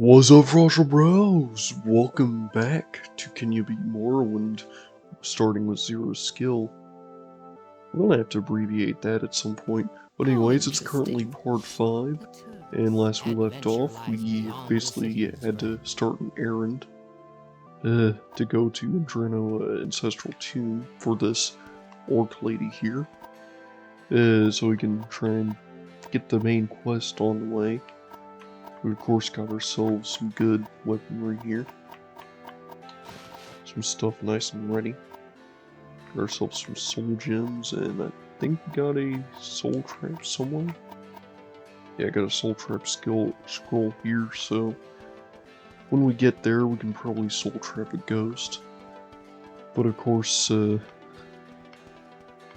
What's up, Russell Bros? Welcome back to Can You Beat Morrowind, starting with 0 skill. We're gonna have to abbreviate that at some point, but anyways, it's currently part 5, and last we left off, we basically had to start an errand to go to Adreno Ancestral Tomb for this orc lady here, so we can try and get the main quest on the way. We of course got ourselves some good weaponry here. Some stuff nice and ready. Got ourselves some soul gems, and I think we got a soul trap somewhere. Yeah, I got a soul trap scroll here, so when we get there we can probably soul trap a ghost. But of course,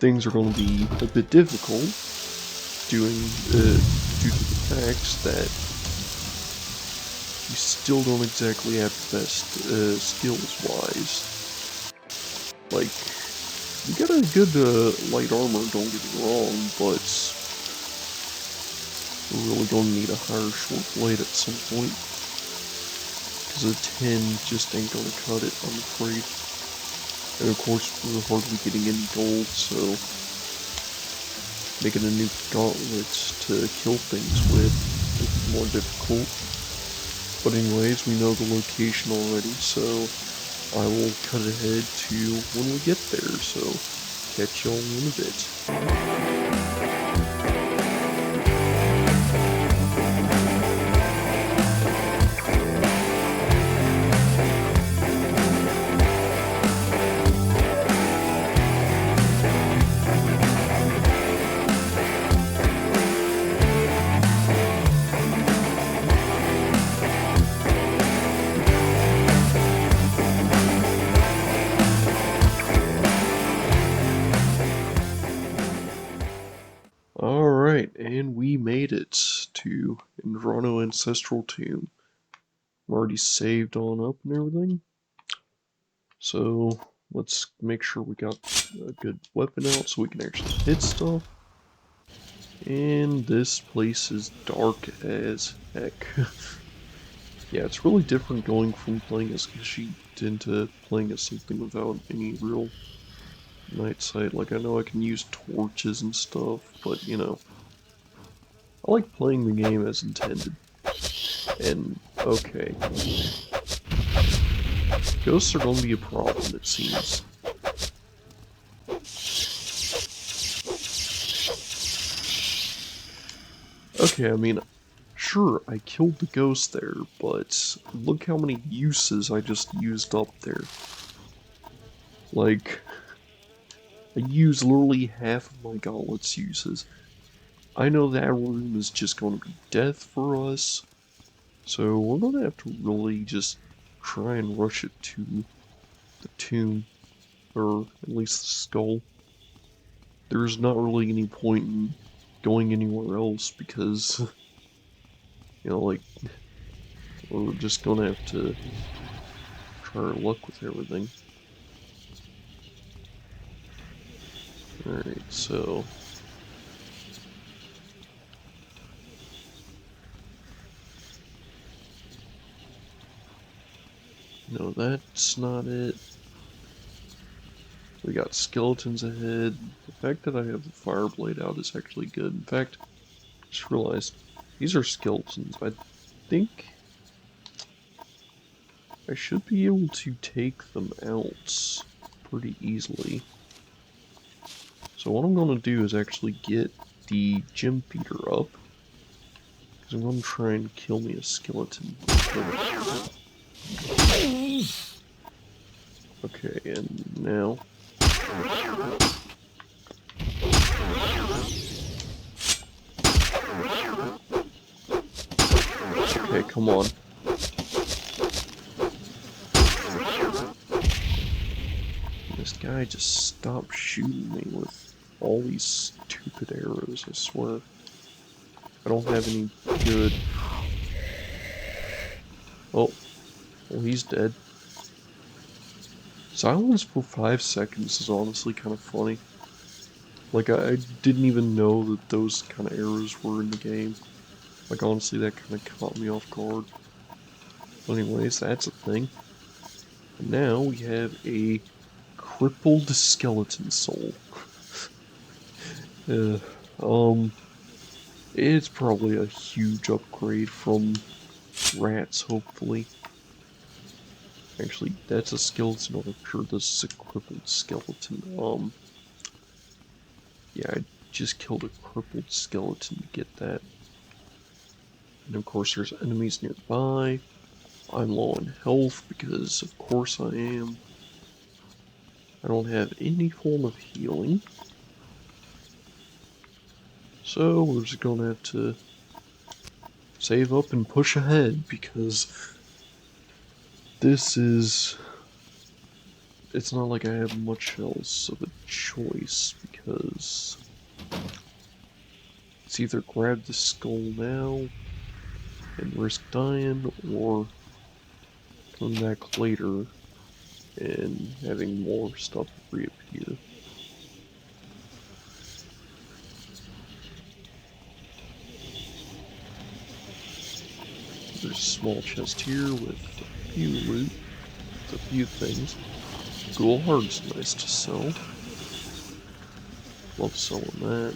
things are going to be a bit difficult due to the fact that we still don't exactly have the best skills-wise. Like, we got a good light armor, don't get me wrong, but we're really going to need a higher short blade at some point. Because a 10 just ain't going to cut it, I'm afraid. And of course, we're hardly getting any gold, so making a new gauntlet to kill things with is more difficult. But anyways, we know the location already, so I will cut ahead to when we get there, so catch y'all in a bit. Alright, and we made it to Adreno Ancestral Tomb. I'm already saved on up and everything. So let's make sure we got a good weapon out so we can actually hit stuff. And this place is dark as heck. Yeah, it's really different going from playing as Khajiit into playing as something without any real night sight. Like, I know I can use torches and stuff, but you know, I like playing the game as intended. And, okay. Ghosts are going to be a problem, it seems. Okay, I mean, sure, I killed the ghost there, but look how many uses I just used up there. Like, I used literally half of my gauntlet's uses. I know that room is just going to be death for us, so we're going to have to really just try and rush it to the tomb, or at least the skull. There's not really any point in going anywhere else because, you know, like, we're just going to have to try our luck with everything. Alright, so no, that's not it. We got skeletons ahead. The fact that I have the fire blade out is actually good. In fact, I just realized these are skeletons. I think I should be able to take them out pretty easily. So what I'm going to do is actually get the gem feeder up, because I'm going to try and kill me a skeleton. Okay, and now... Okay, come on. This guy just stopped shooting me with all these stupid arrows, I swear. I don't have any good... Oh, well, he's dead. Silence for 5 seconds is honestly kind of funny. Like, I didn't even know that those kind of arrows were in the game. Like, honestly, that kind of caught me off guard. But anyways, that's a thing. And now we have a crippled skeleton soul. uh, it's probably a huge upgrade from rats, hopefully. Actually, that's a skeleton over here. This is a crippled skeleton. Yeah, I just killed a crippled skeleton to get that. And of course, there's enemies nearby. I'm low on health because, of course, I am. I don't have any form of healing. So we're just gonna have to save up and push ahead because this is... It's not like I have much else of a choice because it's either grab the skull now and risk dying or come back later and having more stuff reappear. There's a small chest here with a few loot, with a few things. Ghoul heart's nice to sell. Love selling that.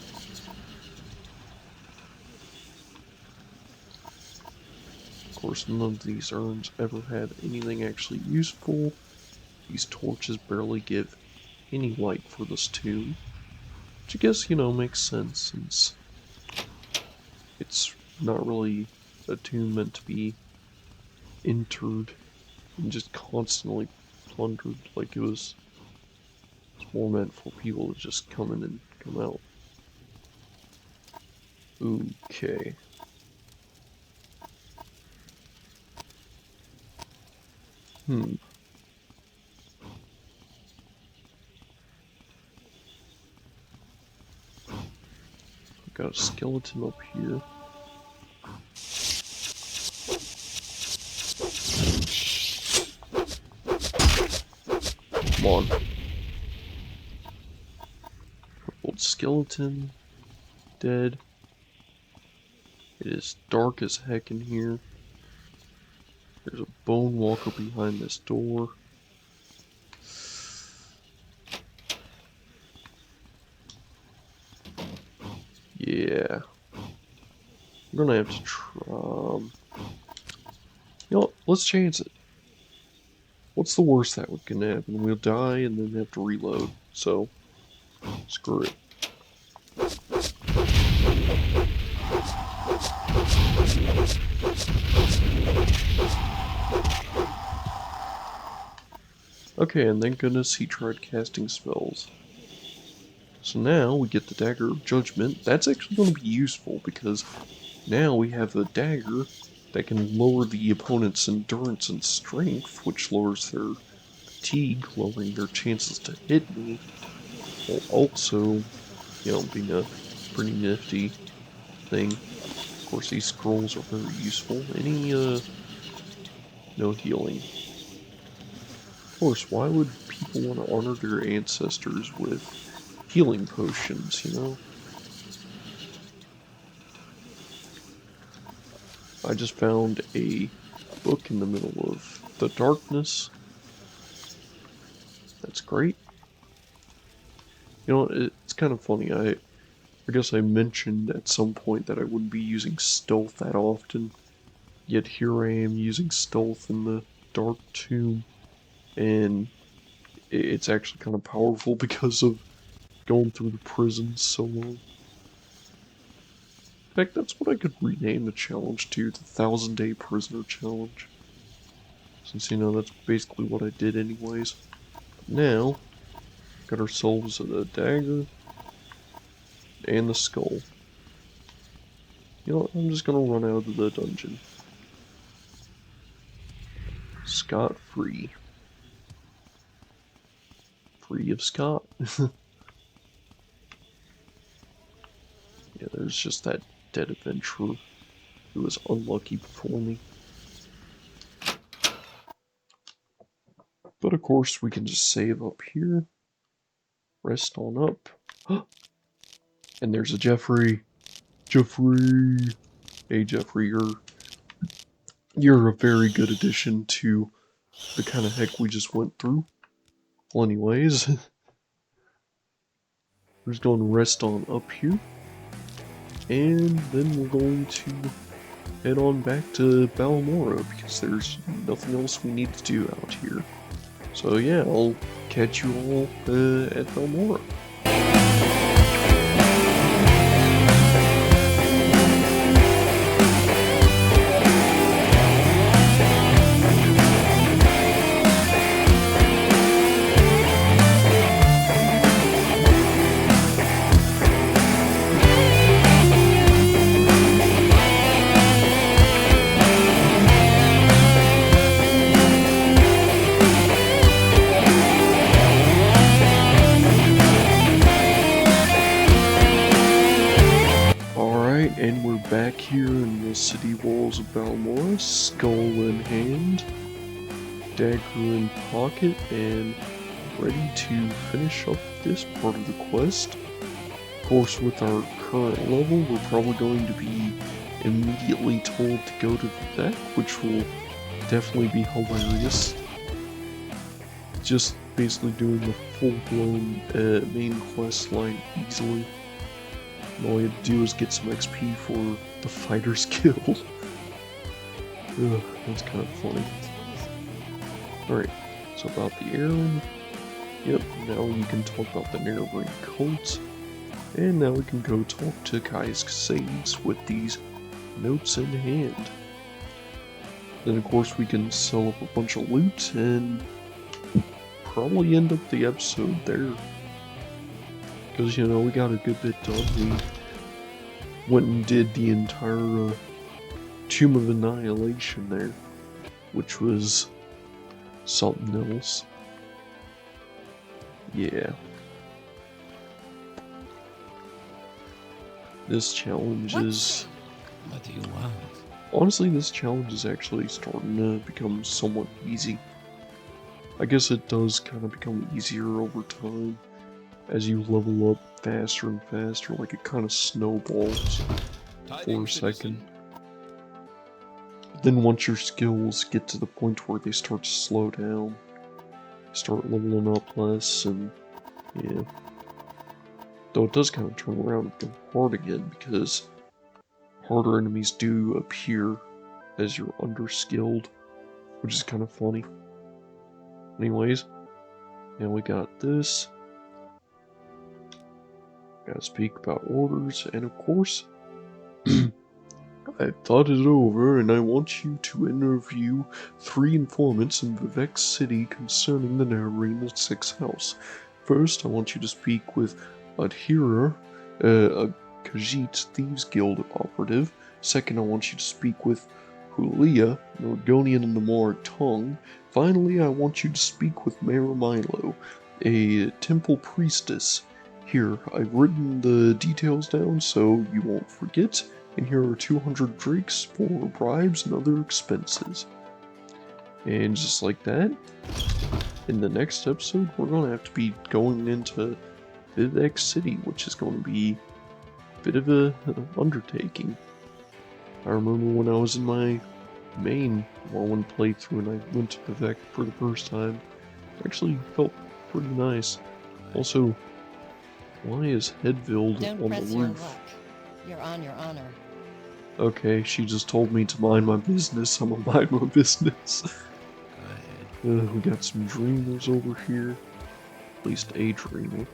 Of course, none of these urns ever have anything actually useful. These torches barely give any light for this tomb. Which I guess, you know, makes sense since it's not really a tomb meant to be entered and just constantly plundered. Like it's more meant for people to just come in and come out. Okay. Got a skeleton up here. Come on. Old skeleton. Dead. It is dark as heck in here. There's a bone walker behind this door. Yeah. I'm gonna have to try. You know what? Let's chance it. What's the worst that can happen? We'll die and then have to reload. So, screw it. Okay, and thank goodness he tried casting spells. So now we get the Dagger of Judgment. That's actually going to be useful because now we have a dagger that can lower the opponent's endurance and strength, which lowers their fatigue, lowering their chances to hit me, while also, you know, being a pretty nifty thing. Of course, these scrolls are very useful. No healing. Of course, why would people want to honor their ancestors with healing potions, you know? I just found a book in the middle of the darkness. That's great. You know, it's kind of funny. I guess I mentioned at some point that I wouldn't be using stealth that often. Yet here I am using stealth in the dark tomb. And it's actually kind of powerful because of going through the prison so long. In fact, that's what I could rename the challenge to, the 1000-Day Prisoner Challenge. Since, you know, that's basically what I did anyways. Now, got ourselves a dagger and the skull. You know what, I'm just gonna run out of the dungeon. Scot-free. Free of Scott. Yeah, there's just that dead adventurer who was unlucky before me. But of course, we can just save up here. Rest on up. And there's a Jeffrey. Jeffrey. Hey, Jeffrey, you're You're a very good addition to the kind of heck we just went through. Well, anyways, we're just going to rest on up here, and then we're going to head on back to Balmora because there's nothing else we need to do out here. So yeah, I'll catch you all at Balmora. And we're back here in the city walls of Balmora, skull in hand, dagger in pocket, and ready to finish up this part of the quest. Of course, with our current level, we're probably going to be immediately told to go to the deck, which will definitely be hilarious. Just basically doing the full-blown main quest line easily. All you have to do is get some XP for the fighter's guild. Ugh, that's kind of funny. Alright, so about the Aaron. Yep, now you can talk about the Narrowbrain Cult. And now we can go talk to Kai's Saves with these notes in hand. Then of course we can sell up a bunch of loot and probably end up the episode there. Because, you know, we got a good bit done. We went and did the entire Tomb of Annihilation there, which was something else. Yeah. This challenge is... What do you want? Honestly, this challenge is actually starting to become somewhat easy. I guess it does kind of become easier over time. As you level up faster and faster, like it kind of snowballs for a second. But then once your skills get to the point where they start to slow down, start leveling up less, and yeah. Though it does kind of turn around and become hard again, because harder enemies do appear as you're underskilled, which is kind of funny. Anyways, now we got this. Gotta speak about orders, and of course, I've thought it over, and I want you to interview 3 informants in Vivek City concerning the Narrowbrain 6th house. First, I want you to speak with Adhira, a Khajiit Thieves Guild operative. Second, I want you to speak with Hulia, an Oregonian in the Mooric tongue. Finally, I want you to speak with Mayor Milo, a temple priestess. Here, I've written the details down so you won't forget, and here are 200 drakes for bribes and other expenses. And just like that, in the next episode, we're going to have to be going into Vivek City, which is going to be a bit of an undertaking. I remember when I was in my main Morrowind playthrough and I went to Vivek for the first time, it actually felt pretty nice. Also, why is Hedvild on the roof? You're on your honor. Okay, she just told me to mind my business. I'm gonna mind my business. Go ahead. We got some dreamers over here. At least a dreamer.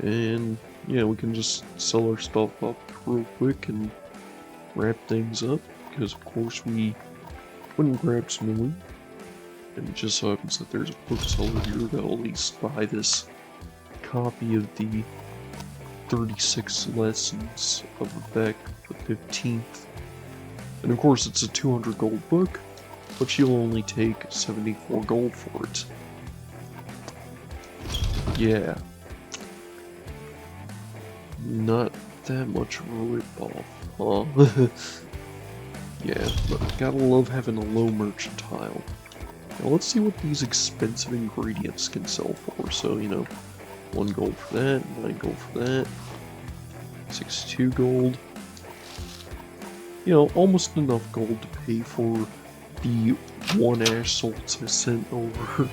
And yeah, we can just sell our stuff up real quick and wrap things up. Because of course we went and grabbed some loot. And it just so happens that there's a bookseller here that'll at least buy this copy of the 36 Lessons of Vivek, the 15th. And of course it's a 200 gold book, but you'll only take 74 gold for it. Yeah. Not that much of a rip-off, huh? Yeah, but gotta love having a low merchantile. Now let's see what these expensive ingredients can sell for. So, you know, 1 gold for that, 9 gold for that, 62 gold. you know, almost enough gold to pay for the 1 ash salts I sent over.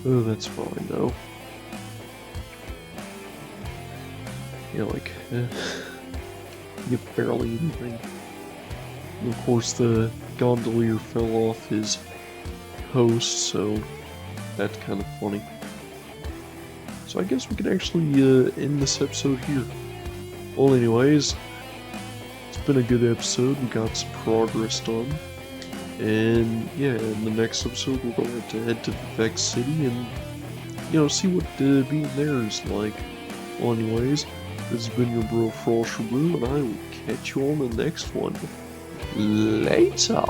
Oh, that's fine though. Yeah, like, you get barely anything. And of course, the gondolier fell off his host, so that's kind of funny. So I guess we can actually end this episode here. Well, anyways, it's been a good episode. We got some progress done. And yeah, in the next episode, we're going to head to Vex City and, you know, see what being there is like. Well, anyways, this has been your bro Frosher Blue, and I will catch you on the next one. Later!